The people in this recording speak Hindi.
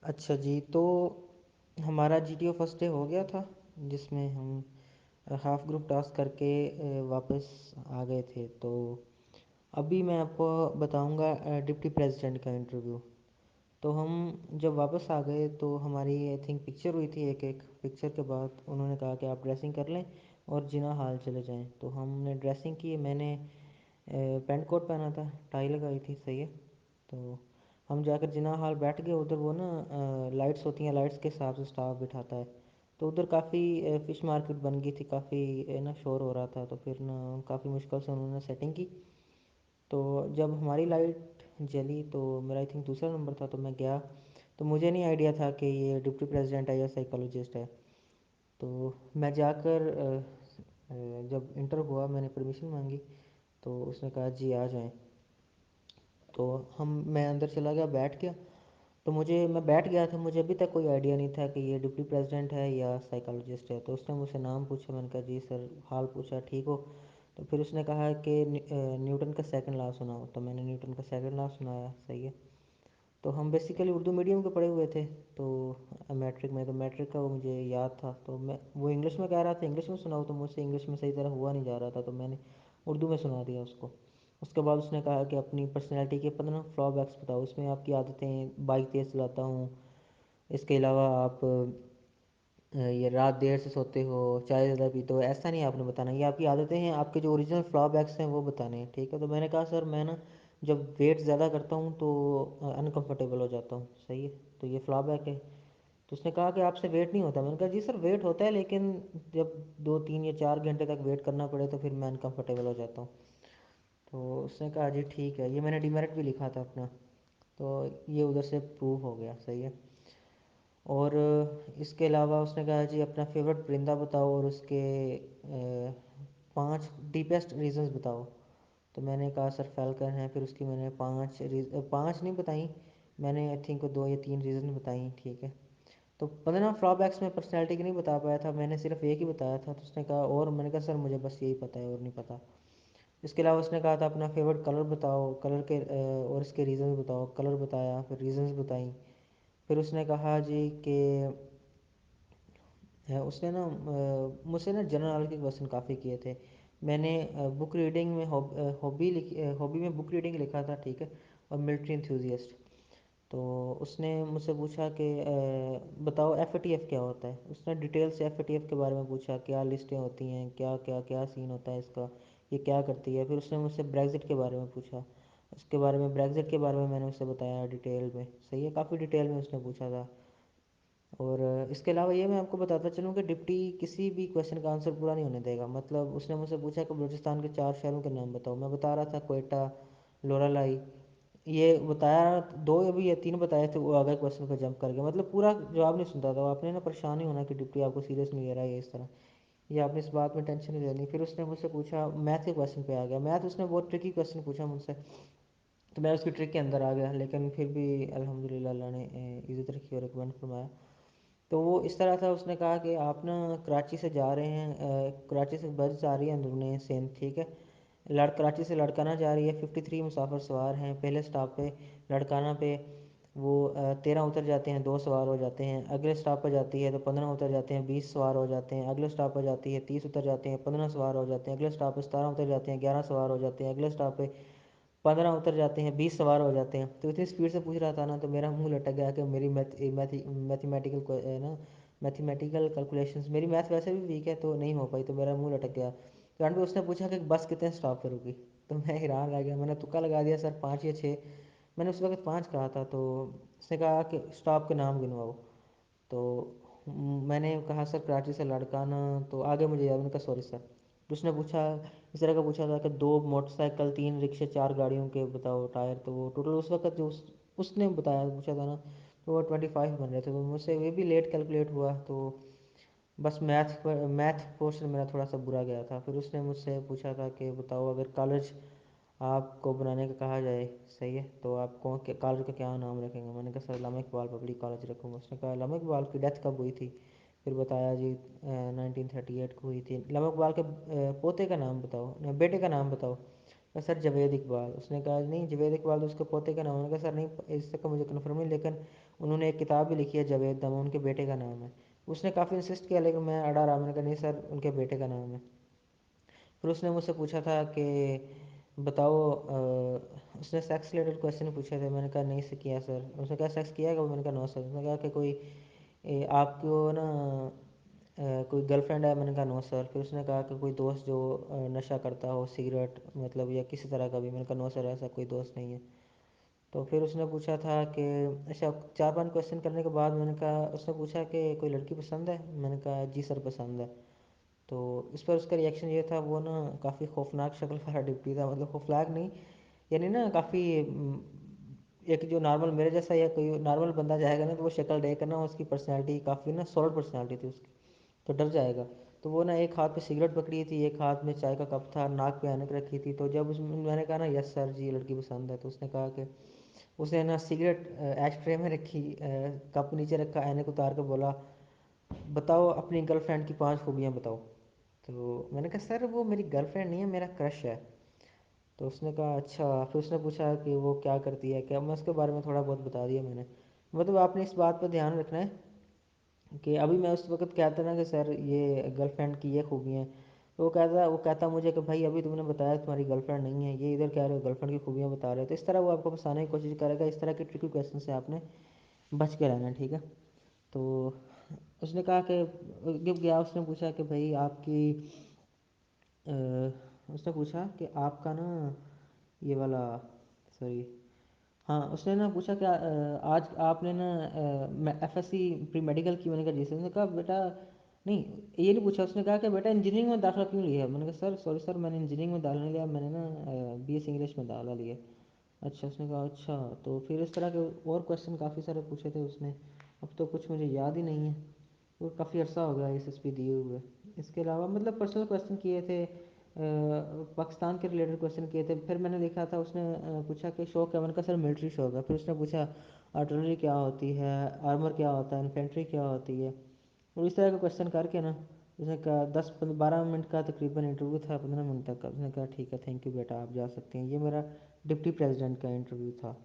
अच्छा जी, तो हमारा GTO फर्स्ट डे हो गया था, जिसमें हम हाफ ग्रुप टास्क करके वापस आ गए थे। तो अभी मैं आपको बताऊंगा डिप्टी प्रेसिडेंट का इंटरव्यू। तो हम जब वापस आ गए तो हमारी आई थिंक पिक्चर हुई थी, एक एक पिक्चर के बाद उन्होंने कहा कि आप ड्रेसिंग कर लें और जिना हाल चले जाएं। तो हमने ड्रेसिंग की, मैंने पैंट कोट पहना था, टाई लगाई थी, सही है। तो हम जाकर जिना हॉल बैठ गए। उधर वो ना लाइट्स होती हैं, लाइट्स के हिसाब से स्टाफ बिठाता है। तो उधर काफ़ी फ़िश मार्केट बन गई थी, काफ़ी ना शोर हो रहा था। तो फिर ना काफ़ी मुश्किल से उन्होंने सेटिंग की। तो जब हमारी लाइट जली तो मेरा आई थिंक दूसरा नंबर था, तो मैं गया। तो मुझे नहीं आइडिया था कि ये डिप्टी प्रेसिडेंट है या साइकोलॉजिस्ट है। तो मैं जाकर जब इंटर हुआ मैंने परमिशन मांगी। तो उसने कहा जी आ जाएं। तो मैं अंदर चला गया, बैठ गया। तो मैं बैठ गया था, मुझे अभी तक कोई आइडिया नहीं था कि ये डिप्टी प्रेसिडेंट है या साइकोलॉजिस्ट है। तो उसने मुझसे नाम पूछा, मैंने कहा जी सर, हाल पूछा, ठीक हो। तो फिर उसने कहा कि न्यूटन का सेकंड लॉ सुनाओ। तो मैंने न्यूटन का सेकंड लॉ सुनाया, सही है। तो हम बेसिकली उर्दू मीडियम के पढ़े हुए थे। तो मैट्रिक में, तो मैट्रिक का वो मुझे याद था। तो मैं वो इंग्लिश में कह रहा था इंग्लिश में सुनाओ, तो मुझसे इंग्लिश में सही तरह हुआ नहीं जा रहा था। तो मैंने उर्दू में सुना दिया उसको। उसके बाद उसने कहा कि अपनी पर्सनैलिटी के 15 ड्रॉबैक्स बताओ। उसमें आपकी आदतें, बाइक तेज़ चलाता हूँ, इसके अलावा आप ये रात देर से सोते हो, चाय ज़्यादा पीते हो, ऐसा नहीं आपने बताना, ये आपकी आदतें हैं, आपके जो ओरिजिनल ड्रॉबैक्स हैं वो बताने हैं, ठीक है। तो मैंने कहा सर मैं ना जब वेट ज़्यादा करता हूँ तो अनकंफर्टेबल हो जाता हूँ, सही है। तो ये फ्लॉबैक है। तो उसने कहा कि आपसे वेट नहीं होता। मैंने कहा जी सर वेट होता है, लेकिन जब 2 3 या 4 घंटे तक वेट करना पड़े तो फिर मैं अनकंफर्टेबल हो जाता हूँ। तो उसने कहा जी ठीक है, ये मैंने डीमेरिट भी लिखा था अपना। तो ये उधर से प्रूव हो गया, सही है। और इसके अलावा उसने कहा जी अपना फेवरेट परिंदा बताओ और उसके 5 डीपेस्ट रीजंस बताओ। तो मैंने कहा सर फैल्कन है। फिर उसकी मैंने 5 नहीं बताई, मैंने आई थिंक 2 या 3 रीज़न बताई, ठीक है। तो 15 फ्लॉबैक्स में पर्सनैलिटी की नहीं बता पाया था, मैंने सिर्फ एक ही बताया था। तो उसने कहा और, मैंने कहा सर मुझे बस यही पता है और नहीं पता। इसके अलावा उसने कहा था अपना फेवरेट कलर बताओ, कलर के और इसके रीज़न बताओ। कलर बताया, फिर रीजंस बताई। फिर उसने कहा जी कि उसने ना मुझसे ना जनरल नॉलेज के क्वेश्चन काफ़ी किए थे। मैंने बुक रीडिंग में हॉबी में बुक रीडिंग लिखा था, ठीक है, और मिलिट्री इंथ्यूजियस्ट। तो उसने मुझसे पूछा कि बताओ FATF क्या होता है। उसने डिटेल से FATF के बारे में पूछा, क्या लिस्टें होती हैं, क्या क्या क्या सीन होता है इसका, ये क्या करती है। फिर उसने मुझसे ब्रेग्जिट के बारे में पूछा। उसके बारे में, ब्रेग्जिट के बारे में मैंने उससे बताया डिटेल में, सही है, काफ़ी डिटेल में उसने पूछा था। और इसके अलावा ये मैं आपको बताता चलूँ कि डिप्टी किसी भी क्वेश्चन का आंसर पूरा नहीं होने देगा। मतलब उसने मुझसे पूछा कि बलूचिस्तान के 4 शहरों के नाम बताओ। मैं बता रहा था कोयटा, लोरालाई, ये बताया। 2 या 3 बताए थे, वो आगे क्वेश्चन पर जंप कर गया। मतलब पूरा जवाब नहीं सुनता था। आपने ना परेशान नहीं होना कि डिप्टी आपको सीरियस नहीं ले रहा है, ये इस तरह, ये आपने इस बात में टेंशन नहीं लेनी। फिर उसने मुझसे पूछा, मैथ के क्वेश्चन पे आ गया। मैथ उसने बहुत ट्रिकी क्वेश्चन पूछा मुझसे। तो मैं उसकी ट्रिक के अंदर आ गया, लेकिन फिर भी अल्हम्दुलिल्लाह अल्लाह ने इज़्ज़त रखी और रिकमेंड फरमाया। तो वो इस तरह था, उसने कहा कि आप ना कराची से जा रहे हैं, कराची से बस जा रही है अंदरूनी सिंध, ठीक है। कराची से लड़काना जा रही है, 53 मुसाफिर सवार हैं। पहले स्टॉप पे लड़काना पे वो 13 उतर जाते हैं, 2 सवार हो जाते हैं। अगले स्टॉप पर जाती है तो 15 उतर जाते हैं, 20 सवार हो जाते हैं। अगले स्टॉप पर जाती है 30 उतर जाते हैं, 15 सवार हो जाते हैं। अगले स्टॉप पर 17 उतर जाते हैं, 11 सवार हो जाते हैं। अगले स्टॉप पे 15 उतर जाते हैं, 20 सवार हो जाते हैं। तो इतनी स्पीड से पूछ रहा था ना, तो मेरा मुंह लटक गया कि मेरी मैथमेटिकल ना मैथमेटिकल कैलकुलेशंस, मेरी मैथ वैसे भी वीक है तो नहीं हो पाई। तो मेरा मुंह लटक गया। तो एंड पे उसने पूछा कि बस कितने स्टॉप पे रुकी। तो मैं हैरान रह गया, मैंने तुक्का लगा दिया सर 5 या 6। मैंने उस वक्त 5 कहा था। तो उसने कहा कि स्टॉप के नाम गिनवाओ। तो मैंने कहा सर कराची से लड़काना। तो आगे मुझे याद, मैंने कहा सॉरी सर। तो उसने पूछा, इस तरह का पूछा था कि 2 मोटरसाइकिल, 3 रिक्शे, 4 गाड़ियों के बताओ टायर। तो वो टोटल उस वक्त जो उसने बताया, पूछा था ना, तो वो 25 बन रहे थे। तो मुझसे ये भी लेट कैलकुलेट हुआ। तो बस मैथ पोर्शन मेरा थोड़ा सा बुरा गया था। फिर उसने मुझसे पूछा था कि बताओ अगर कॉलेज आपको बनाने का कहा जाए, सही है, तो आप कौन के कॉलेज का क्या नाम रखेंगे। मैंने कहा सर अल्लामा इकबाल पब्लिक कॉलेज रखूँगा। उसने कहा अल्लामा इकबाल की डेथ कब हुई थी। फिर बताया जी 1938 को हुई थी। लामा इकबाल के पोते का नाम बताओ, बेटे का नाम बताओ। कहा सर जावेद इकबाल। उसने कहा नहीं जावेद इकबाल तो उसके पोते का नाम है। मैंने कहा सर नहीं, इस तक का मुझे कन्फर्म नहीं, लेकिन उन्होंने एक किताब भी लिखी है जावेद नाम, उनके बेटे का नाम है। उसने काफ़ी इंसिस्ट किया लेकिन मैं अड़ा रहा, मैंने कहा नहीं सर उनके बेटे का नाम है। फिर उसने मुझसे पूछा था कि बताओ उसने सेक्स रिलेटेड क्वेश्चन पूछे थे। मैंने कहा नहीं से किया सर। उसने कहा सेक्स किया है कभी? मैंने कहा नो सर। उसने कहा कि कोई आपको ना कोई गर्लफ्रेंड है? मैंने कहा नो सर। फिर उसने कहा कि कोई दोस्त जो नशा करता हो, सिगरेट मतलब या किसी तरह का भी? मैंने कहा नो सर ऐसा कोई दोस्त नहीं है। तो फिर उसने पूछा था कि अच्छा, 4-5 क्वेश्चन करने के बाद मैंने कहा, उसने पूछा कि कोई लड़की पसंद है? मैंने कहा जी सर पसंद है। तो इस पर उसका रिएक्शन ये था, वो ना काफ़ी खौफनाक शक्ल वाला डिप्टी था, मतलब खौफनाक नहीं, यानी ना काफ़ी एक जो नॉर्मल मेरे जैसा या कोई नॉर्मल बंदा जाएगा ना तो वो शक्ल देख कर ना उसकी पर्सनैलिटी काफ़ी ना सॉलिड पर्सनैलिटी थी उसकी, तो डर जाएगा। तो वो ना एक हाथ पे सिगरेट पकड़ी थी, एक हाथ में चाय का कप था, नाक पे ऐनक रखी थी। तो जब उसमें मैंने कहा ना यस सर जी लड़की पसंद है, तो उसने कहा कि उसने ना सिगरेट ऐश ट्रे में रखी, कप नीचे रखा, ऐनक उतार कर बोला बताओ अपनी गर्लफ्रेंड की 5 खूबियाँ बताओ। तो मैंने कहा सर वो मेरी गर्लफ्रेंड नहीं है, मेरा क्रश है। तो उसने कहा अच्छा। फिर उसने पूछा कि वो क्या करती है क्या? मैं उसके बारे में थोड़ा बहुत बता दिया मैंने। मतलब आपने इस बात पर ध्यान रखना है कि अभी मैं उस वक्त कहता ना कि सर ये गर्लफ्रेंड की ये खूबी हैं, तो वो कहता मुझे कि भाई अभी तुमने बताया तुम्हारी गर्लफ्रेंड नहीं है, ये इधर कह रहे हो गर्लफ्रेंड की खूबियाँ बता रहे हो। तो इस तरह वो आपको फंसाने की कोशिश करेगा। इस तरह के ट्रिकी क्वेश्चन से आपने बच के रहना है, ठीक है। तो उसने कहा कि जब गया उसने पूछा कि भाई आपकी अ, उसने पूछा कि आपका ना ये वाला, सॉरी, हाँ उसने ना पूछा कि आज आपने ना एफएससी प्री मेडिकल की? मैंने कहा जी सर। उसने कहा बेटा नहीं, ये नहीं पूछा। उसने कहा कि बेटा इंजीनियरिंग में दाखिला क्यों लिया है? मैंने कहा सर सॉरी सर मैंने इंजीनियरिंग में दाखिला नहीं लिया, मैंने ना बीएससी इंग्लिश में दाखिला लिया। अच्छा। उसने कहा अच्छा। तो फिर इस तरह के और क्वेश्चन काफ़ी सारे पूछे थे उसने, अब तो कुछ मुझे याद ही नहीं है, वो काफ़ी अर्सा हो गया एसएसपी दिए हुए। इसके अलावा मतलब पर्सनल क्वेश्चन किए थे, पाकिस्तान के रिलेटेड क्वेश्चन किए थे। फिर मैंने देखा था उसने पूछा कि शौक क्या? मैंने कहा सर मिलिट्री शौक है। फिर उसने पूछा आर्टिलरी क्या होती है, आर्मर क्या होता है, इन्फेंट्री क्या होती है। और इस तरह का क्वेश्चन करके ना उसने कहा 10-12 मिनट का तकरीबन इंटरव्यू था, 15 मिनट तक का। उसने कहा ठीक है थैंक यू बेटा आप जा सकते हैं। ये मेरा डिप्टी प्रेसिडेंट का इंटरव्यू था।